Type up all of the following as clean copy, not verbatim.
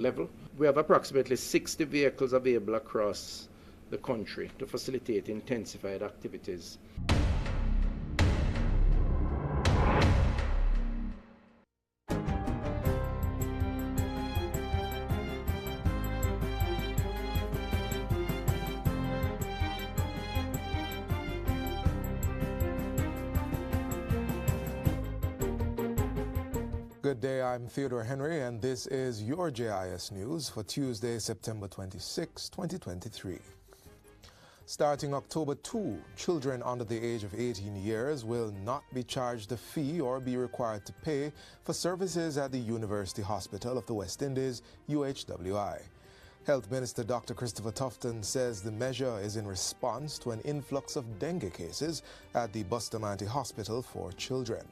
level. We have approximately 60 vehicles available across the country to facilitate intensified activities. Good day, I'm Theodore Henry, and this is your JIS News for Tuesday, September 26, 2023. Starting October 2, children under the age of 18 years will not be charged a fee or be required to pay for services at the University Hospital of the West Indies, UHWI. Health Minister Dr. Christopher Tufton says the measure is in response to an influx of dengue cases at the Bustamante Hospital for Children.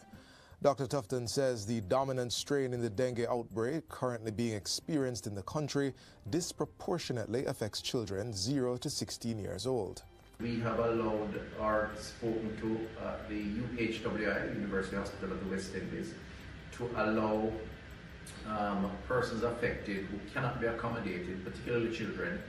Dr. Tufton says the dominant strain in the dengue outbreak currently being experienced in the country disproportionately affects children 0 to 16 years old. We have allowed or spoken to the UHWI, University Hospital of the West Indies, to allow persons affected who cannot be accommodated, particularly children,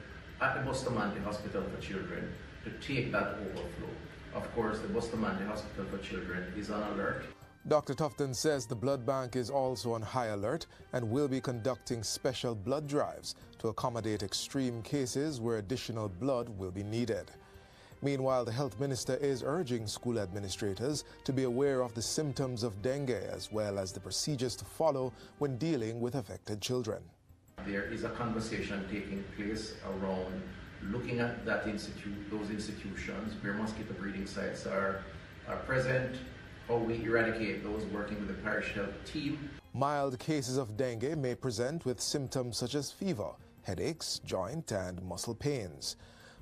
at the Bustamante Hospital for Children to take that overflow. Of course, the Bustamante Hospital for Children is on alert. Dr. Tufton says the blood bank is also on high alert and will be conducting special blood drives to accommodate extreme cases where additional blood will be needed. Meanwhile, the health minister is urging school administrators to be aware of the symptoms of dengue as well as the procedures to follow when dealing with affected children. There is a conversation taking place around looking at those institutions where mosquito breeding sites are present, how we eradicate those, working with the parish health team. Mild cases of dengue may present with symptoms such as fever, headaches, joint and muscle pains.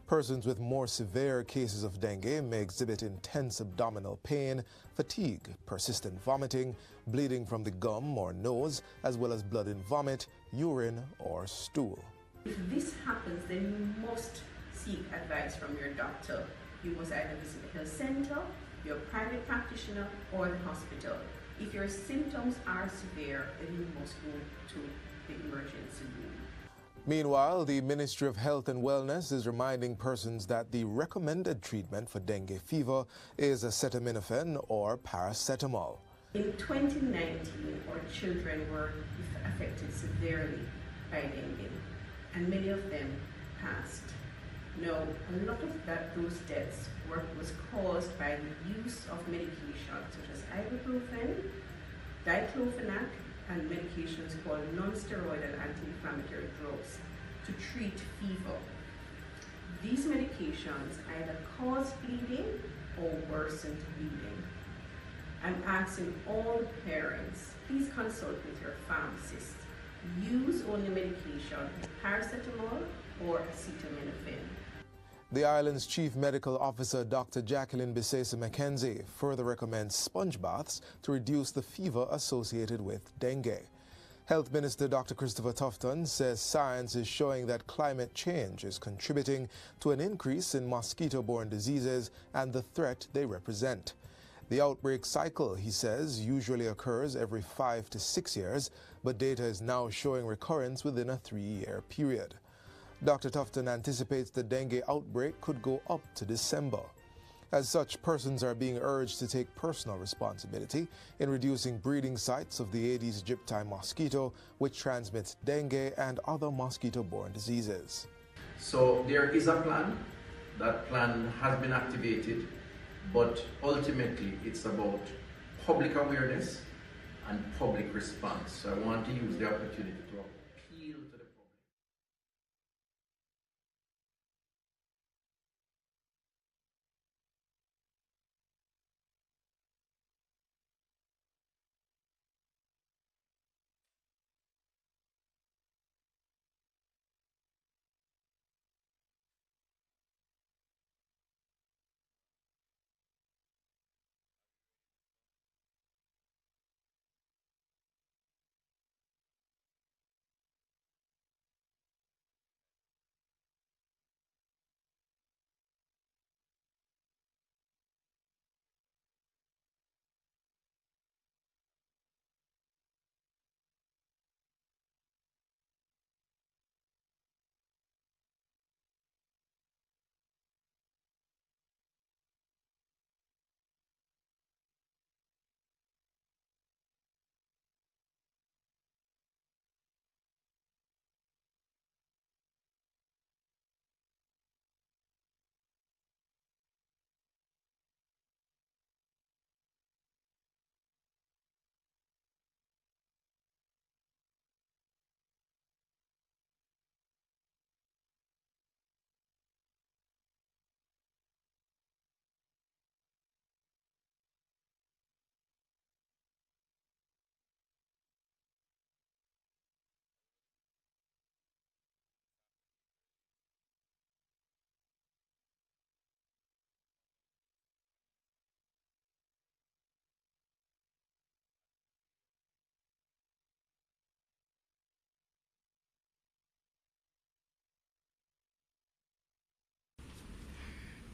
Persons with more severe cases of dengue may exhibit intense abdominal pain, fatigue, persistent vomiting, bleeding from the gum or nose, as well as blood in vomit, urine or stool. If this happens, then you must seek advice from your doctor. You must either visit the health center, your private practitioner, or the hospital. If your symptoms are severe, then you must go to the emergency room. Meanwhile, the Ministry of Health and Wellness is reminding persons that the recommended treatment for dengue fever is acetaminophen or paracetamol. In 2019, our children were affected severely by dengue, and many of them passed. Now, a lot of those deaths was caused by the use of medications such as ibuprofen, diclofenac, and medications called non-steroidal anti-inflammatory drugs to treat fever. These medications either cause bleeding or worsen bleeding. I'm asking all parents, please consult with your pharmacist. Use only medication, paracetamol or acetaminophen. The island's Chief Medical Officer, Dr. Jacqueline Bisesa McKenzie, further recommends sponge baths to reduce the fever associated with dengue. Health Minister Dr. Christopher Tufton says science is showing that climate change is contributing to an increase in mosquito-borne diseases and the threat they represent. The outbreak cycle, he says, usually occurs every 5 to 6 years, but data is now showing recurrence within a 3-year period. Dr. Tufton anticipates the dengue outbreak could go up to December. As such, persons are being urged to take personal responsibility in reducing breeding sites of the Aedes aegypti mosquito, which transmits dengue and other mosquito-borne diseases. So there is a plan. That plan has been activated, but ultimately it's about public awareness and public response. So I want to use the opportunity to appeal to the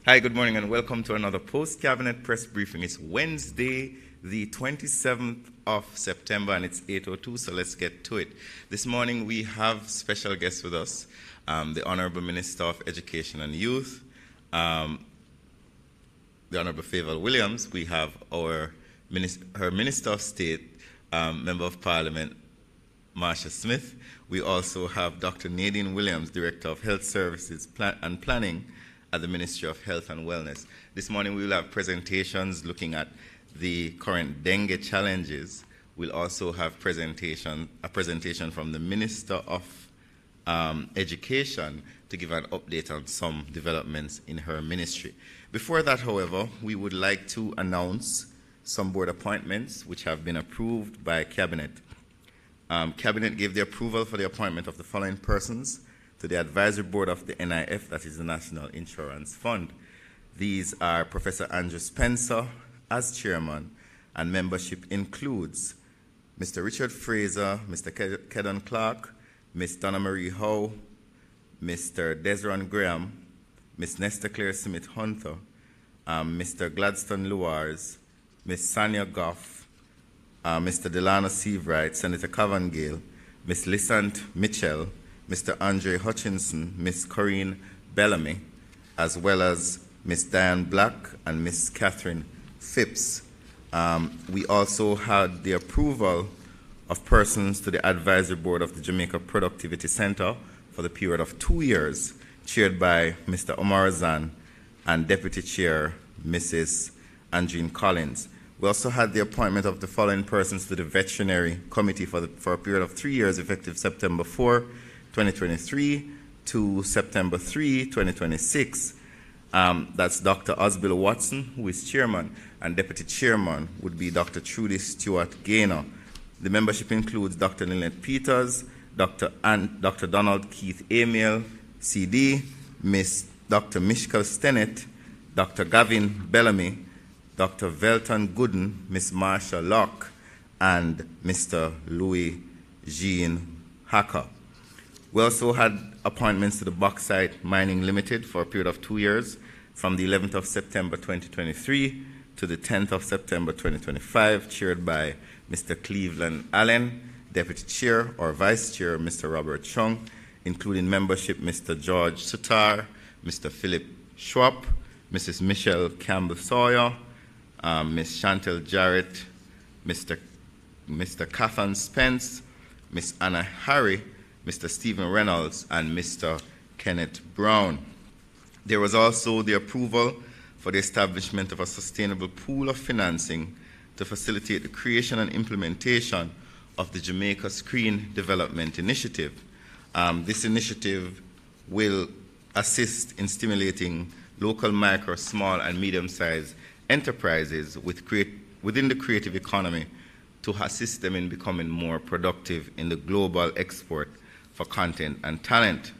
Hi, good morning, and welcome to another post-cabinet press briefing. It's Wednesday, the 27th of September, and it's 8:02, so let's get to it. This morning, we have special guests with us, the Honorable Minister of Education and Youth, the Honorable Favour Williams. We have her Minister of State, Member of Parliament, Marsha Smith. We also have Dr. Nadine Williams, Director of Health Services and Planning at the Ministry of Health and Wellness. This morning we will have presentations looking at the current dengue challenges. We'll also have a presentation from the Minister of Education to give an update on some developments in her ministry. Before that, however, we would like to announce some board appointments which have been approved by Cabinet. Cabinet gave the approval for the appointment of the following persons to the advisory board of the NIF, that is the National Insurance Fund. These are Professor Andrew Spencer as chairman, and membership includes Mr. Richard Fraser, Mr. Kedon Clark, Ms. Donna Marie Howe, Mr. Desron Graham, Ms. Nesta Claire Smith Hunter, Mr. Gladstone Luars, Ms. Sanya Goff, Mr. Delano Seavright, Senator Cavan Gale, Ms. Lysant Mitchell, Mr. Andre Hutchinson, Ms. Corinne Bellamy, as well as Ms. Diane Black and Ms. Catherine Phipps. We also had the approval of persons to the advisory board of the Jamaica Productivity Center for the period of 2 years, chaired by Mr. Omar Zan and Deputy Chair Mrs. Andreen Collins. We also had the appointment of the following persons to the Veterinary Committee for a period of 3 years, effective September 4, 2023 to September 3, 2026. That's Dr. Osbill Watson, who is chairman, and deputy chairman would be Dr. Trudy Stewart Gaynor. The membership includes Dr. Lynette Peters, Dr. Donald Keith Amiel, CD, Dr. Mishka Stennett, Dr. Gavin Bellamy, Dr. Velton Gooden, Ms. Marsha Locke, and Mr. Louis Jean Hacker. We also had appointments to the Bauxite Mining Limited for a period of 2 years, from the 11th of September 2023 to the 10th of September 2025, chaired by Mr. Cleveland Allen, Deputy Chair or Vice Chair Mr. Robert Chung, including membership Mr. George Sutar, Mr. Philip Schwab, Mrs. Michelle Campbell-Sawyer, Ms. Chantel Jarrett, Mr. Cathan Spence, Ms. Anna Harry, Mr. Stephen Reynolds, and Mr. Kenneth Brown. There was also the approval for the establishment of a sustainable pool of financing to facilitate the creation and implementation of the Jamaica Screen Development Initiative. This initiative will assist in stimulating local micro, small, and medium-sized enterprises within the creative economy to assist them in becoming more productive in the global export for content and talent.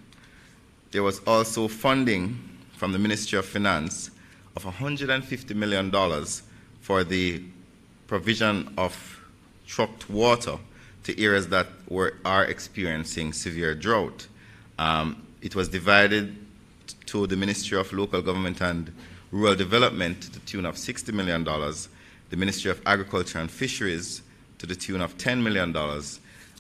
There was also funding from the Ministry of Finance of $150 million for the provision of trucked water to areas that are experiencing severe drought. It was divided to the Ministry of Local Government and Rural Development to the tune of $60 million, the Ministry of Agriculture and Fisheries to the tune of $10 million,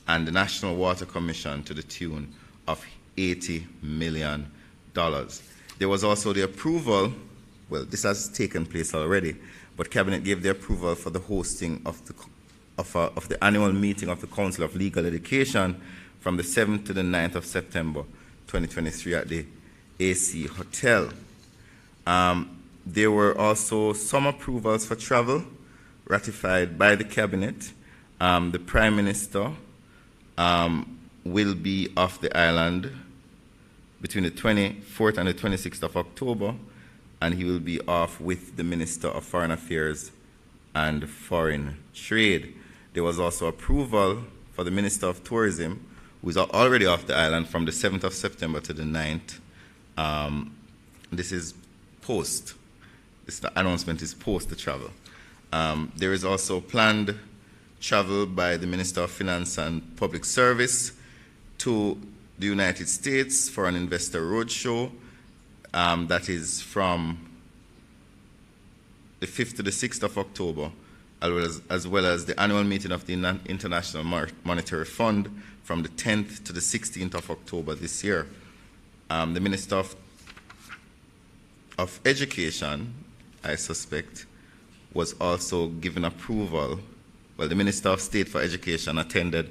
and the National Water Commission to the tune of $80 million. There was also the approval, well, this has taken place already, but Cabinet gave the approval for the hosting of the annual meeting of the Council of Legal Education from the 7th to the 9th of September 2023 at the AC Hotel. There were also some approvals for travel ratified by the Cabinet. The Prime Minister will be off the island between the 24th and the 26th of October, and he will be off with the Minister of Foreign Affairs and Foreign Trade. There was also approval for the Minister of Tourism, who is already off the island from the 7th of September to the 9th. This is post. The announcement is post the travel. There is also planned travel by the Minister of Finance and Public Service to the United States for an investor roadshow that is from the 5th to the 6th of October, as well as the annual meeting of the International Monetary Fund from the 10th to the 16th of October this year. The Minister of Education, I suspect, was also given approval. Well, the Minister of State for Education attended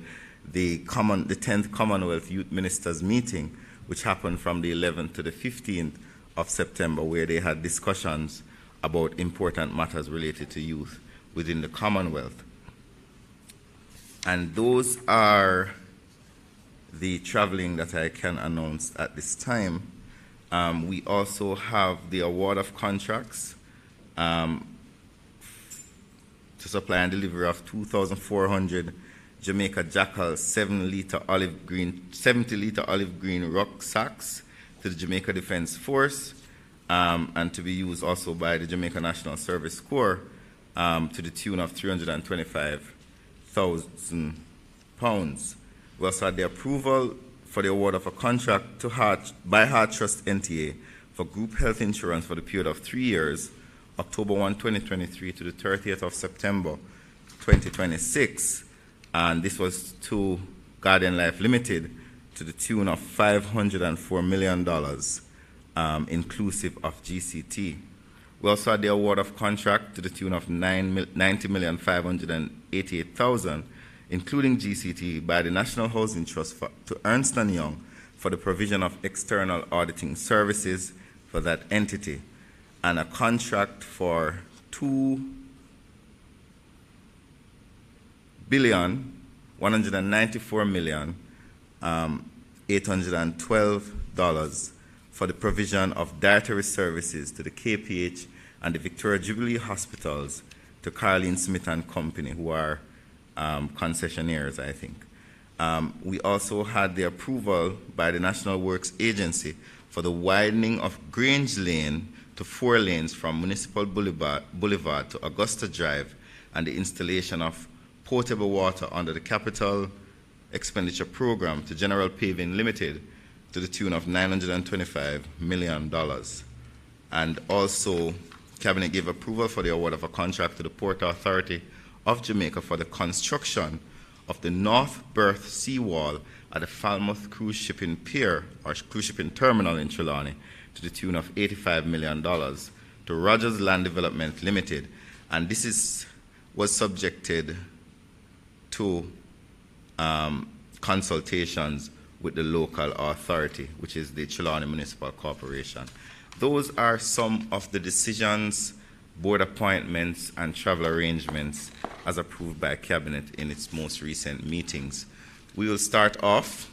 the 10th Commonwealth Youth Ministers meeting, which happened from the 11th to the 15th of September, where they had discussions about important matters related to youth within the Commonwealth. And those are the traveling that I can announce at this time. We also have the award of contracts to supply and delivery of 2,400 Jamaica Jackal 70-liter olive green rucksacks to the Jamaica Defence Force, and to be used also by the Jamaica National Service Corps to the tune of £325,000. We also had the approval for the award of a contract to by Heart Trust NTA for group health insurance for the period of 3 years, October 1, 2023 to the 30th of September, 2026. And this was to Guardian Life Limited to the tune of $504 million, inclusive of GCT. We also had the award of contract to the tune of $90,588,000, including GCT, by the National Housing Trust to Ernst & Young for the provision of external auditing services for that entity, and a contract for $2,194,812 for the provision of dietary services to the KPH and the Victoria Jubilee Hospitals to Caroline Smith and Company, who are concessionaires, I think. We also had the approval by the National Works Agency for the widening of Grange Lane to 4 lanes from Municipal Boulevard to Augusta Drive, and the installation of potable water under the Capital Expenditure Program to General Paving Limited to the tune of $925 million. And also, Cabinet gave approval for the award of a contract to the Port Authority of Jamaica for the construction of the North Berth seawall at the Falmouth Cruise Shipping Pier, or Cruise Shipping Terminal in Trelawney, to the tune of $85 million to Rogers Land Development Limited. And this was subjected to consultations with the local authority, which is the Trelawney Municipal Corporation. Those are some of the decisions, board appointments, and travel arrangements as approved by Cabinet in its most recent meetings. We will start off,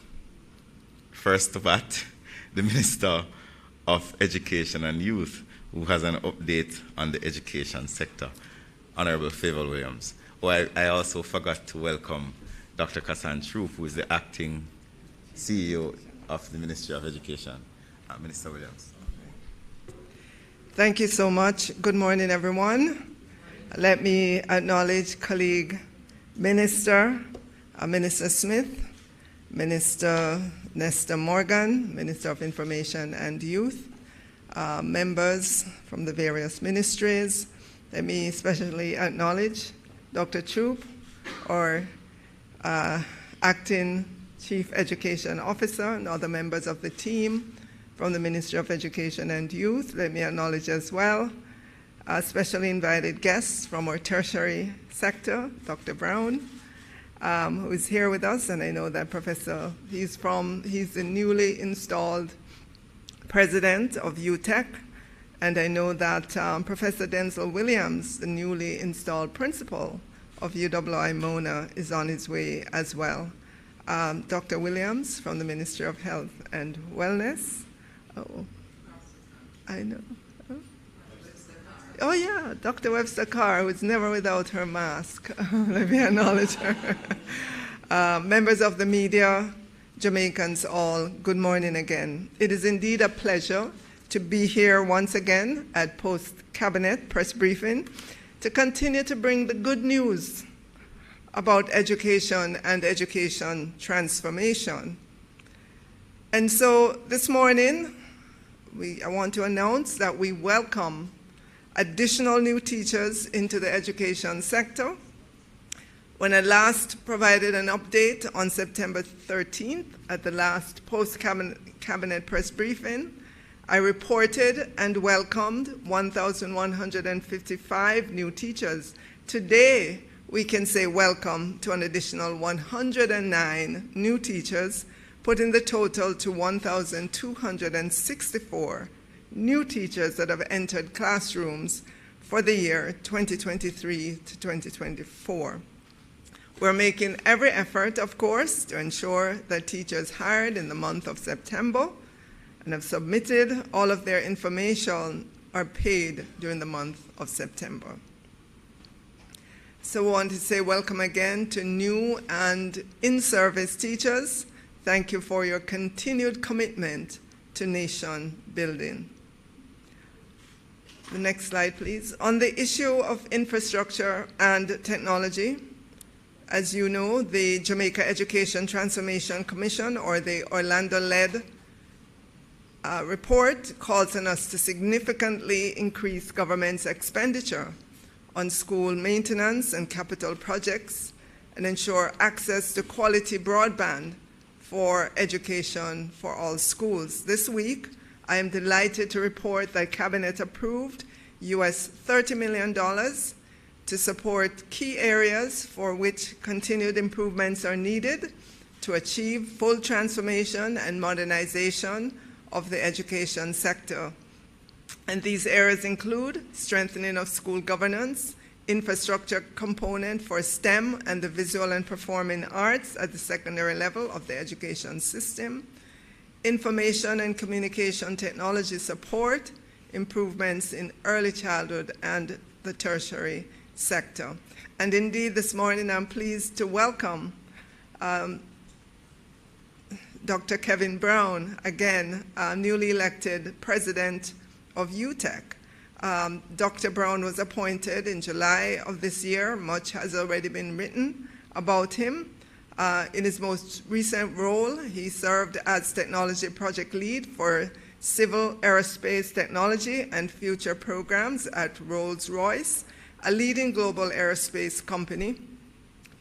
first of all, the Minister of Education and Youth, who has an update on the education sector, Honorable Favour Williams. Oh, I also forgot to welcome Dr. Kassan Troop, who is the acting CEO of the Ministry of Education. Minister Williams. Thank you so much. Good morning, everyone. Let me acknowledge colleague Minister, Minister Smith, Minister Nesta Morgan, Minister of Information and Youth, members from the various ministries. Let me especially acknowledge Dr. Troop, our acting Chief Education Officer, and other members of the team from the Ministry of Education and Youth. Let me acknowledge as well specially invited guests from our tertiary sector, Dr. Brown, who is here with us, and I know that he's the newly installed president of UTEC, and I know that Professor Denzel Williams, the newly installed principal of UWI Mona, is on his way as well. Dr. Williams from the Ministry of Health and Wellness. Oh, I know. Oh yeah, Dr. Webster Carr, who is never without her mask. Let me acknowledge her. Members of the media, Jamaicans all, good morning again. It is indeed a pleasure to be here once again at post-cabinet press briefing to continue to bring the good news about education and education transformation. And so this morning, I want to announce that we welcome additional new teachers into the education sector. When I last provided an update on September 13th at the last post-cabinet press briefing, I reported and welcomed 1,155 new teachers. Today, we can say welcome to an additional 109 new teachers, putting the total to 1,264 new teachers that have entered classrooms for the year 2023 to 2024. We're making every effort, of course, to ensure that teachers hired in the month of September and have submitted all of their information are paid during the month of September. So I want to say welcome again to new and in-service teachers. Thank you for your continued commitment to nation building. The next slide, please. On the issue of infrastructure and technology, as you know, the Jamaica Education Transformation Commission, or the Orlando-led report, calls on us to significantly increase government's expenditure on school maintenance and capital projects and ensure access to quality broadband for education for all schools. This week, I am delighted to report that Cabinet approved US $30 million to support key areas for which continued improvements are needed to achieve full transformation and modernization of the education sector. And these areas include strengthening of school governance, infrastructure component for STEM and the visual and performing arts at the secondary level of the education system, information and communication technology support, improvements in early childhood and the tertiary sector. And indeed, this morning I'm pleased to welcome Dr. Kevin Brown, again, newly elected president of UTEC. Dr. Brown was appointed in July of this year. Much has already been written about him. In his most recent role, he served as technology project lead for civil aerospace technology and future programs at Rolls-Royce, a leading global aerospace company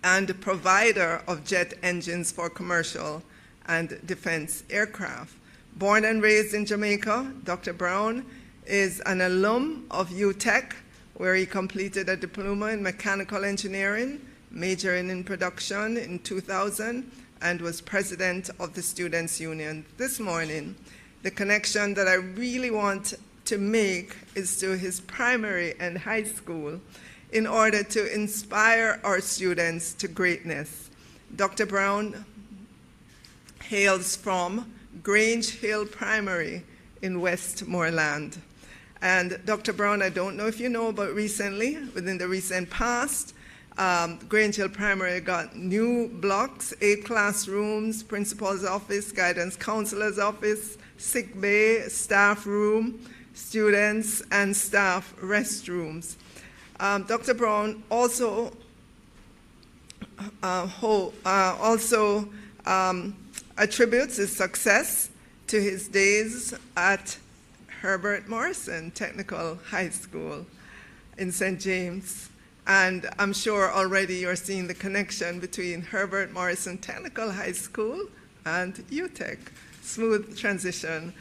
and provider of jet engines for commercial and defense aircraft. Born and raised in Jamaica, Dr. Brown is an alum of UTEC, where he completed a diploma in mechanical engineering, majoring in production in 2000, and was president of the Students' Union. This morning, the connection that I really want to make is to his primary and high school in order to inspire our students to greatness. Dr. Brown hails from Grange Hill Primary in Westmoreland. And Dr. Brown, I don't know if you know, but recently, within the recent past, Grange Hill Primary got new blocks, 8 classrooms, principal's office, guidance counselor's office, sick bay, staff room, students and staff restrooms. Dr. Brown also attributes his success to his days at Herbert Morrison Technical High School in St. James. And I'm sure already you're seeing the connection between Herbert Morrison Technical High School and UTEC. Smooth transition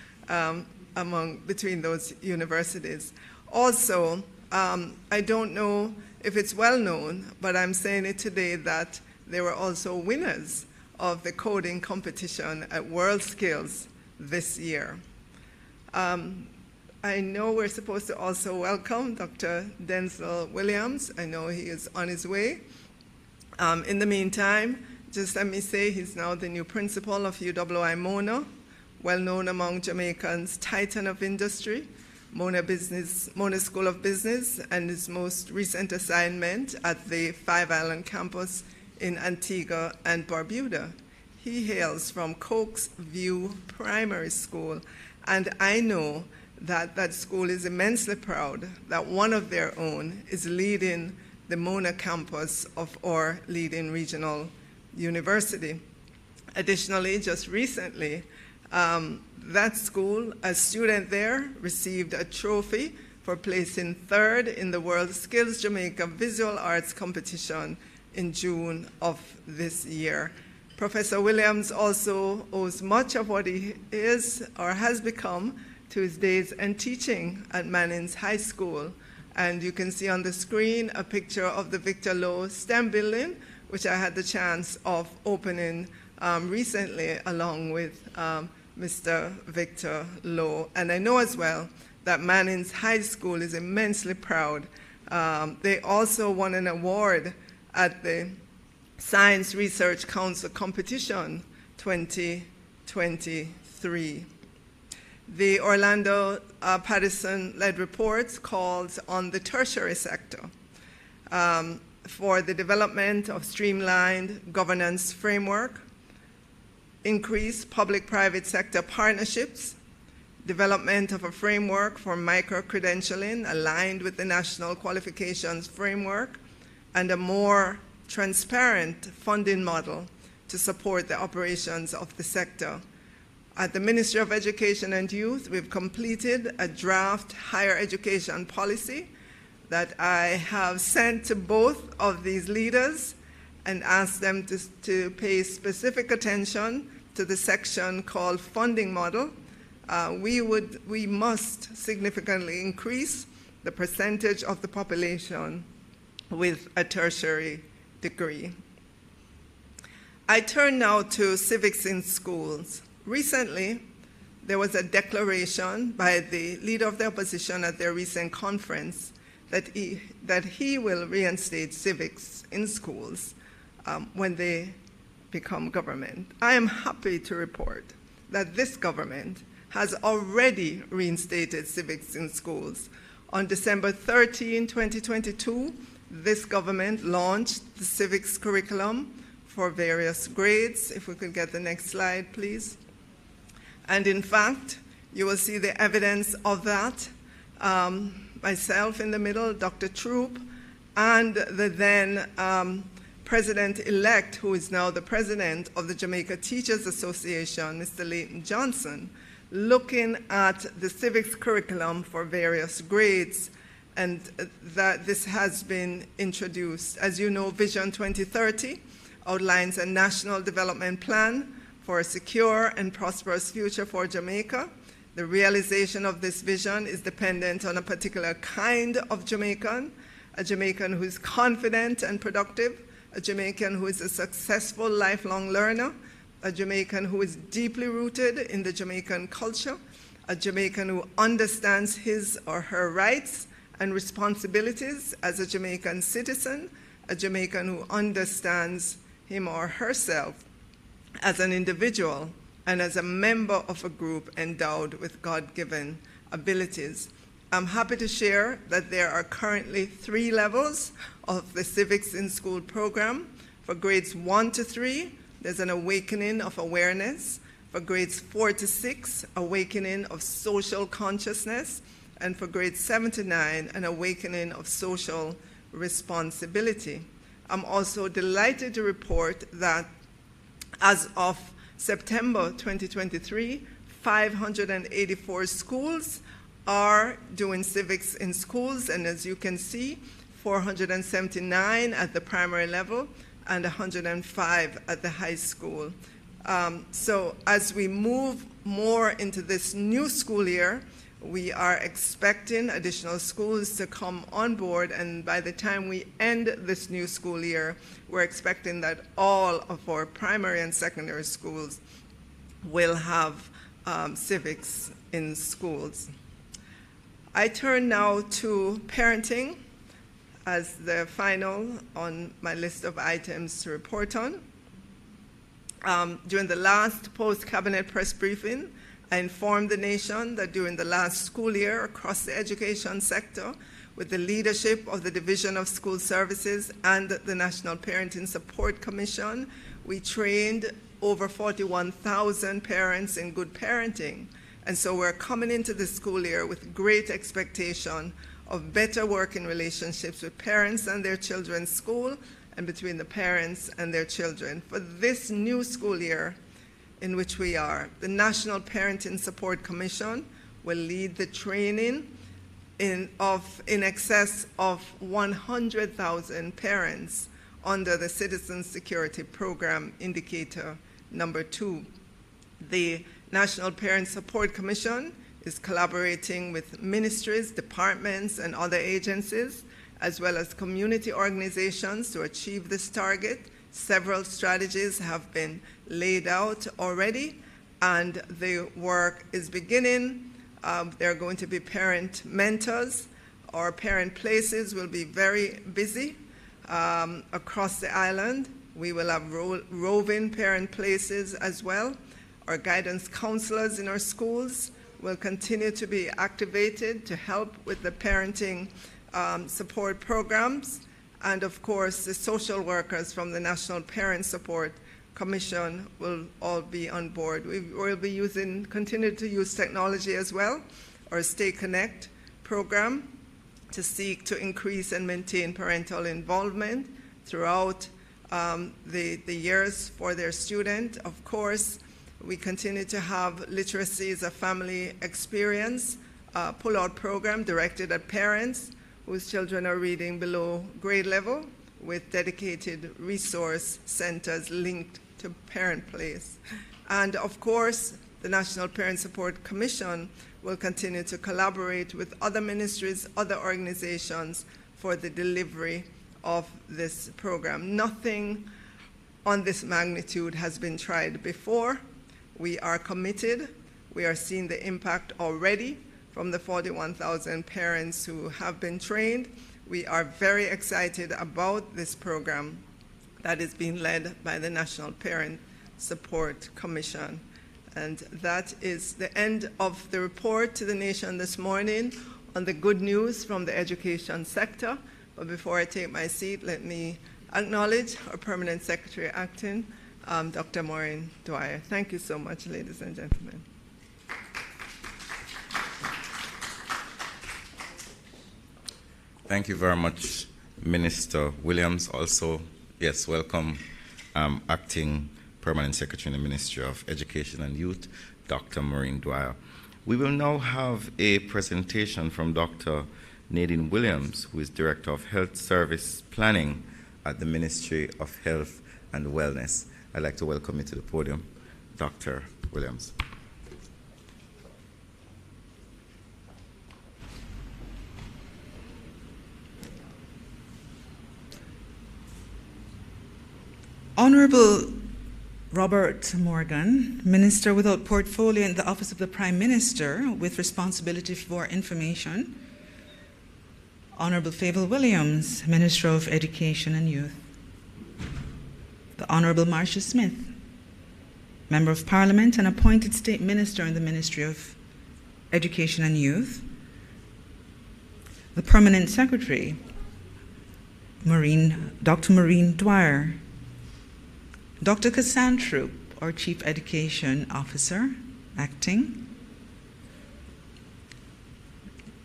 between those universities. Also, I don't know if it's well known, but I'm saying it today that they were also winners of the coding competition at World Skills this year. I know we're supposed to also welcome Dr. Denzel Williams. I know he is on his way. In the meantime, just let me say he's now the new principal of UWI Mona, well known among Jamaicans, titan of industry, Mona School of Business, and his most recent assignment at the Five Island campus in Antigua and Barbuda. He hails from Cokes View Primary School, and I know that that school is immensely proud that one of their own is leading the Mona campus of our leading regional university. Additionally, just recently, that school, a student there, received a trophy for placing third in the World Skills Jamaica Visual Arts Competition in June of this year. Professor Williams also owes much of what he is or has become to his days and teaching at Manning's High School. And you can see on the screen a picture of the Victor Lowe STEM building, which I had the chance of opening recently along with Mr. Victor Lowe. And I know as well that Manning's High School is immensely proud. They also won an award at the Science Research Council Competition 2023. The Orlando Patterson-led reports calls on the tertiary sector for the development of streamlined governance framework, increased public-private sector partnerships, development of a framework for micro-credentialing aligned with the National Qualifications Framework, and a more transparent funding model to support the operations of the sector. At the Ministry of Education and Youth, we've completed a draft higher education policy that I have sent to both of these leaders and asked them to pay specific attention to the section called funding model. We must significantly increase the percentage of the population with a tertiary degree. I turn now to civics in schools. Recently, there was a declaration by the leader of the opposition at their recent conference that he will reinstate civics in schools when they become government. I am happy to report that this government has already reinstated civics in schools. On December 13, 2022, this government launched the civics curriculum for various grades. If we could get the next slide, please. And in fact, you will see the evidence of that. Myself in the middle, Dr. Troop, and the then president-elect, who is now the president of the Jamaica Teachers Association, Mr. Leighton Johnson, looking at the civics curriculum for various grades, and that this has been introduced. As you know, Vision 2030 outlines a national development plan for a secure and prosperous future for Jamaica. The realization of this vision is dependent on a particular kind of Jamaican, a Jamaican who is confident and productive, a Jamaican who is a successful lifelong learner, a Jamaican who is deeply rooted in the Jamaican culture, a Jamaican who understands his or her rights and responsibilities as a Jamaican citizen, a Jamaican who understands him or herself as an individual and as a member of a group endowed with God-given abilities. I'm happy to share that there are currently 3 levels of the Civics in School program. For grades 1 to 3, there's an awakening of awareness. For grades 4 to 6, awakening of social consciousness. And for grades 7 to 9, an awakening of social responsibility. I'm also delighted to report that as of September 2023, 584 schools are doing civics in schools, and as you can see, 479 at the primary level and 105 at the high school. So as we move more into this new school year, we are expecting additional schools to come on board, and by the time we end this new school year, we're expecting that all of our primary and secondary schools will have civics in schools. I turn now to parenting as the final on my list of items to report on. During the last post-cabinet press briefing, I informed the nation that during the last school year across the education sector, with the leadership of the Division of School Services and the National Parenting Support Commission, we trained over 41,000 parents in good parenting. And so we're coming into this school year with great expectation of better working relationships with parents and their children's school and between the parents and their children. For this new school year in which we are, the National Parenting Support Commission will lead the training in excess of 100,000 parents under the Citizen Security Program Indicator number 2. The National Parent Support Commission is collaborating with ministries, departments, and other agencies, as well as community organizations to achieve this target. Several strategies have been laid out already, and the work is beginning. There are going to be parent mentors. Our parent places will be very busy across the island. We will have roving parent places as well. Our guidance counselors in our schools will continue to be activated to help with the parenting support programs. And of course, the social workers from the National Parent Support Commission will all be on board. We will be continue to use technology as well, our Stay Connect program, to seek to increase and maintain parental involvement throughout the years for their student. Of course, we continue to have Literacy as a Family Experience pull-out program directed at parents whose children are reading below grade level, with dedicated resource centers linked to Parent Place. And of course, the National Parent Support Commission will continue to collaborate with other ministries, other organizations for the delivery of this program. Nothing on this magnitude has been tried before. We are committed. We are seeing the impact already from the 41,000 parents who have been trained. We are very excited about this program that is being led by the National Parent Support Commission. And that is the end of the report to the nation this morning on the good news from the education sector. But before I take my seat, let me acknowledge our Permanent Secretary Acting, Dr. Maureen Dwyer. Thank you so much, ladies and gentlemen. Thank you very much, Minister Williams. Also, yes, welcome, Acting Permanent Secretary in the Ministry of Education and Youth, Dr. Maureen Dwyer. We will now have a presentation from Dr. Nadine Williams, who is Director of Health Service Planning at the Ministry of Health and Wellness. I'd like to welcome you to the podium, Dr. Williams. Honorable Robert Morgan, Minister without portfolio in the Office of the Prime Minister with responsibility for information. Honorable Fable Williams, Minister of Education and Youth. The Honorable Marcia Smith, Member of Parliament and appointed State Minister in the Ministry of Education and Youth. The Permanent Secretary, Dr. Maureen Dwyer. Dr. Cassandra, our Chief Education Officer, acting.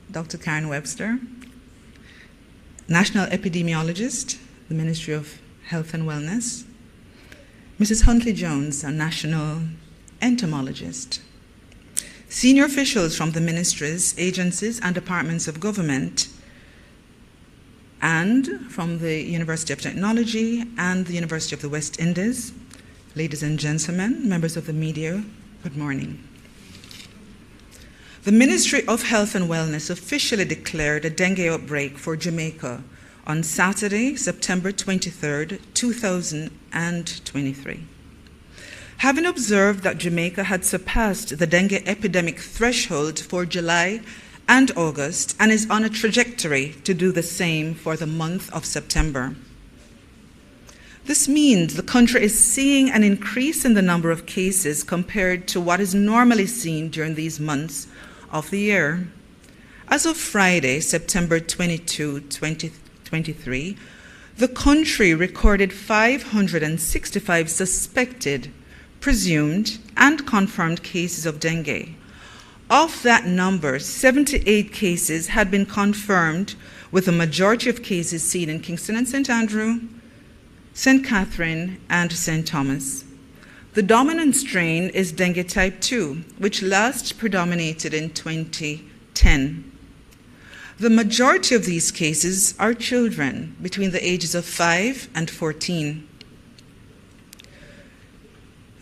Dr. Karen Webster, National Epidemiologist, the Ministry of Health and Wellness. Mrs. Huntley Jones, a National Entomologist. Senior officials from the ministries, agencies, and departments of government, and from the University of Technology and the University of the West Indies. Ladies and gentlemen, members of the media, good morning. The Ministry of Health and Wellness officially declared a dengue outbreak for Jamaica on Saturday, September 23rd, 2023. Having observed that Jamaica had surpassed the dengue epidemic threshold for July and August, and is on a trajectory to do the same for the month of September. This means the country is seeing an increase in the number of cases compared to what is normally seen during these months of the year. As of Friday, September 22, 2023, the country recorded 565 suspected, presumed, and confirmed cases of dengue. Of that number, 78 cases had been confirmed, with the majority of cases seen in Kingston and St. Andrew, St. Catherine, and St. Thomas. The dominant strain is dengue type 2, which last predominated in 2010. The majority of these cases are children between the ages of 5 and 14.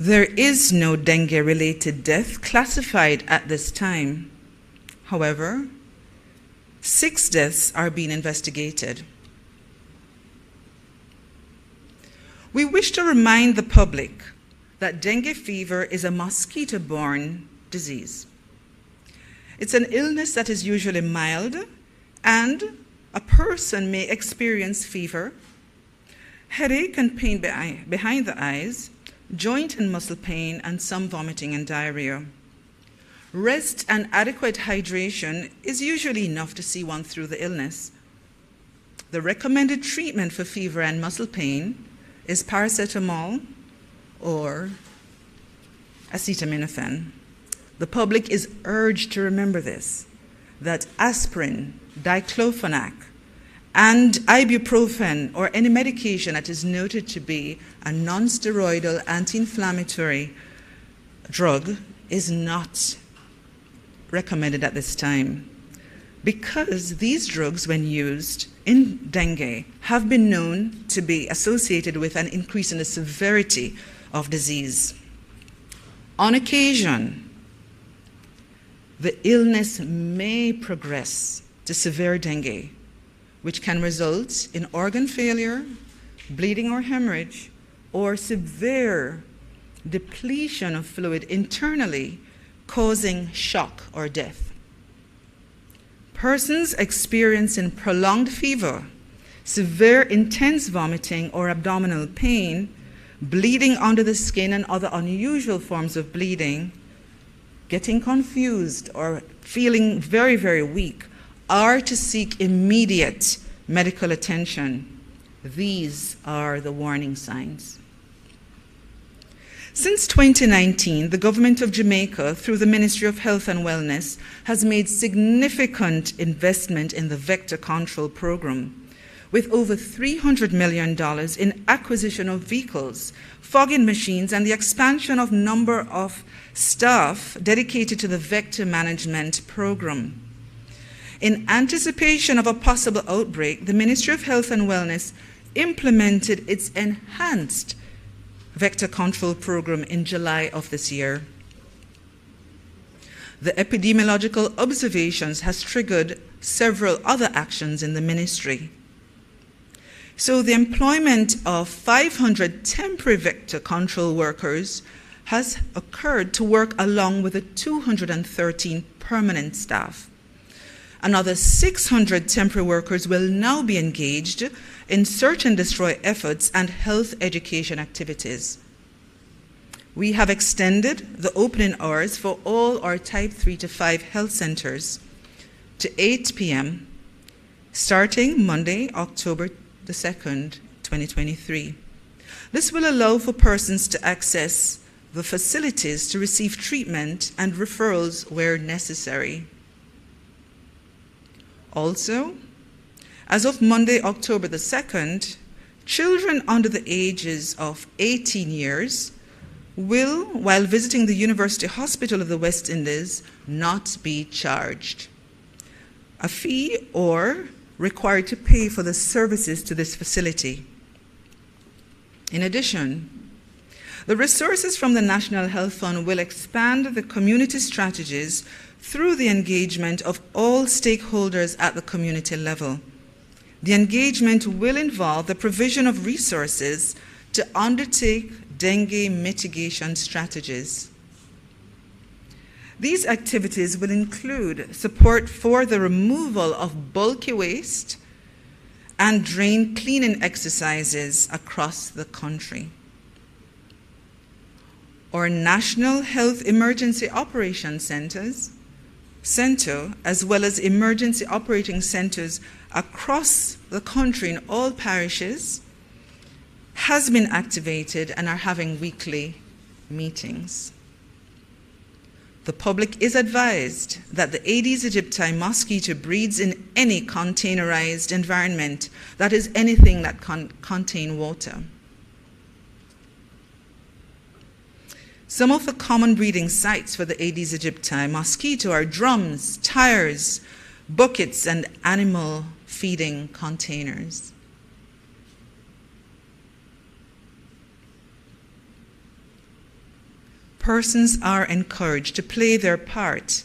There is no dengue-related death classified at this time. However, 6 deaths are being investigated. We wish to remind the public that dengue fever is a mosquito-borne disease. It's an illness that is usually mild, and a person may experience fever, headache and pain behind the eyes, joint and muscle pain, and some vomiting and diarrhea. Rest and adequate hydration is usually enough to see one through the illness. The recommended treatment for fever and muscle pain is paracetamol or acetaminophen. The public is urged to remember this, that aspirin, diclofenac, and ibuprofen, or any medication that is noted to be a non-steroidal anti-inflammatory drug, is not recommended at this time, because these drugs, when used in dengue, have been known to be associated with an increase in the severity of disease. On occasion, the illness may progress to severe dengue, which can result in organ failure, bleeding or hemorrhage, or severe depletion of fluid internally, causing shock or death. Persons experiencing prolonged fever, severe intense vomiting or abdominal pain, bleeding under the skin and other unusual forms of bleeding, getting confused or feeling very, very weak, are to seek immediate medical attention. These are the warning signs. Since 2019, the government of Jamaica, through the Ministry of Health and Wellness, has made significant investment in the vector control program, with over $300 million in acquisition of vehicles, fogging machines, and the expansion of number of staff dedicated to the vector management program. In anticipation of a possible outbreak, the Ministry of Health and Wellness implemented its enhanced vector control program in July of this year. The epidemiological observations has triggered several other actions in the ministry. So the employment of 500 temporary vector control workers has occurred to work along with the 213 permanent staff. Another 600 temporary workers will now be engaged in search and destroy efforts and health education activities. We have extended the opening hours for all our Type 3 to 5 health centers to 8 p.m. starting Monday, October the 2nd, 2023. This will allow for persons to access the facilities to receive treatment and referrals where necessary. Also, as of Monday, October the 2nd, children under the ages of 18 years will, while visiting the University Hospital of the West Indies, not be charged a fee or required to pay for the services to this facility. In addition, the resources from the National Health Fund will expand the community strategies through the engagement of all stakeholders at the community level. The engagement will involve the provision of resources to undertake dengue mitigation strategies. These activities will include support for the removal of bulky waste and drain cleaning exercises across the country. Our National Health Emergency Operations Center, as well as emergency operating centers across the country in all parishes, has been activated and are having weekly meetings. The public is advised that the Aedes aegypti mosquito breeds in any containerized environment, that is, anything that contains water. Some of the common breeding sites for the Aedes aegypti mosquito are drums, tires, buckets, and animal feeding containers. Persons are encouraged to play their part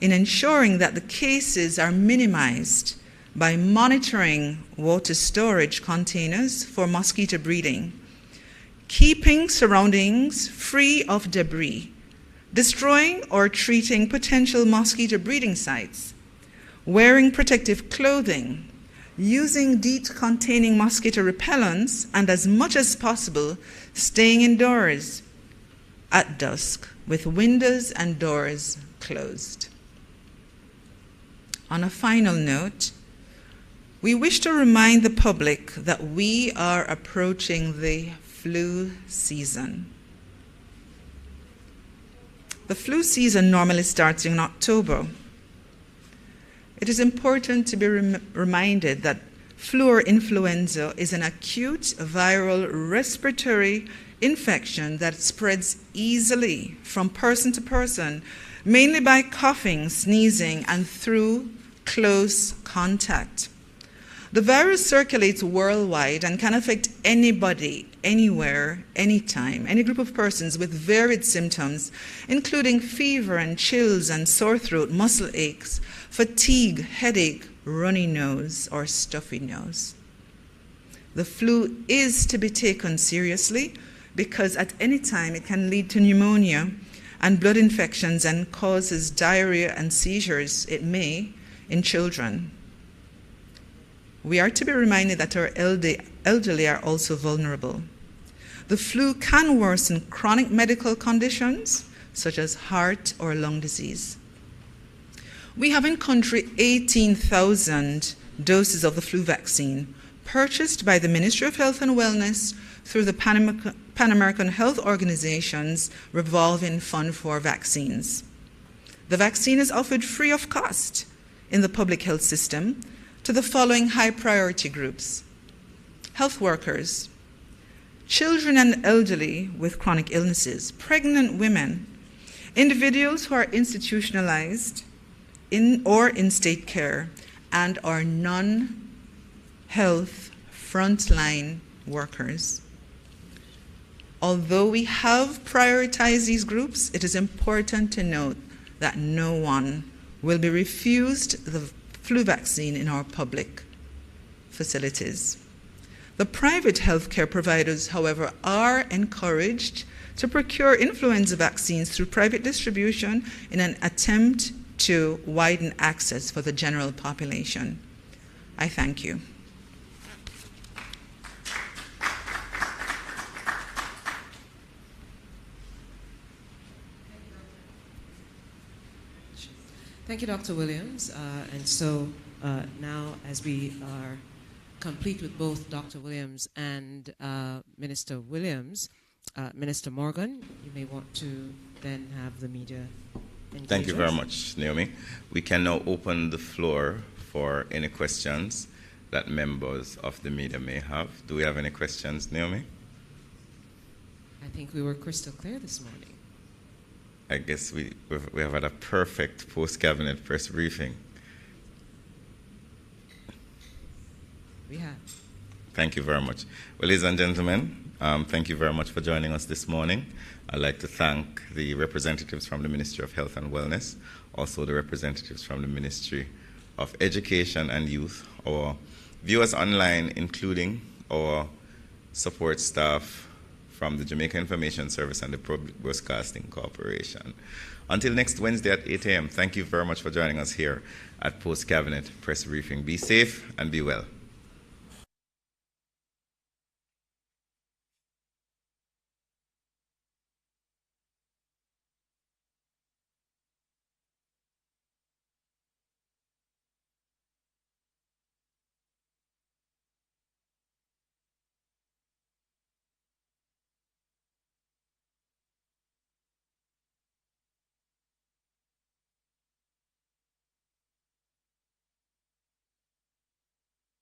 in ensuring that the cases are minimized by monitoring water storage containers for mosquito breeding, keeping surroundings free of debris, destroying or treating potential mosquito breeding sites, wearing protective clothing, using DEET-containing mosquito repellents, and as much as possible, staying indoors at dusk with windows and doors closed. On a final note, we wish to remind the public that we are approaching the flu season. The flu season normally starts in October. It is important to be reminded that flu or influenza is an acute viral respiratory infection that spreads easily from person to person, mainly by coughing, sneezing, and through close contact. The virus circulates worldwide and can affect anybody, anywhere, anytime, any group of persons with varied symptoms, including fever and chills and sore throat, muscle aches, fatigue, headache, runny nose, or stuffy nose. The flu is to be taken seriously because at any time it can lead to pneumonia and blood infections and causes diarrhea and seizures, it may, in children. We are to be reminded that our elderly are also vulnerable. The flu can worsen chronic medical conditions such as heart or lung disease. We have in country 18,000 doses of the flu vaccine purchased by the Ministry of Health and Wellness through the Pan American Health Organization's revolving fund for vaccines. The vaccine is offered free of cost in the public health system to the following high priority groups: health workers, children and elderly with chronic illnesses, pregnant women, individuals who are institutionalized in or in state care, and our non-health frontline workers. Although we have prioritized these groups, it is important to note that no one will be refused the flu vaccine in our public facilities. The private healthcare providers, however, are encouraged to procure influenza vaccines through private distribution in an attempt to widen access for the general population. I thank you. Thank you, Dr. Williams. And so now, as we are complete with both Dr. Williams and Minister Williams, Minister Morgan, you may want to then have the media engage. Thank you very much, Naomi. We can now open the floor for any questions that members of the media may have. Do we have any questions, Naomi? I think we were crystal clear this morning. I guess we have had a perfect post-cabinet press briefing. We have. Thank you very much. Well, ladies and gentlemen, thank you very much for joining us this morning. I'd like to thank the representatives from the Ministry of Health and Wellness, also the representatives from the Ministry of Education and Youth, our viewers online, including our support staff from the Jamaica Information Service and the Public Broadcasting Corporation. Until next Wednesday at 8 a.m., thank you very much for joining us here at Post Cabinet Press Briefing. Be safe and be well.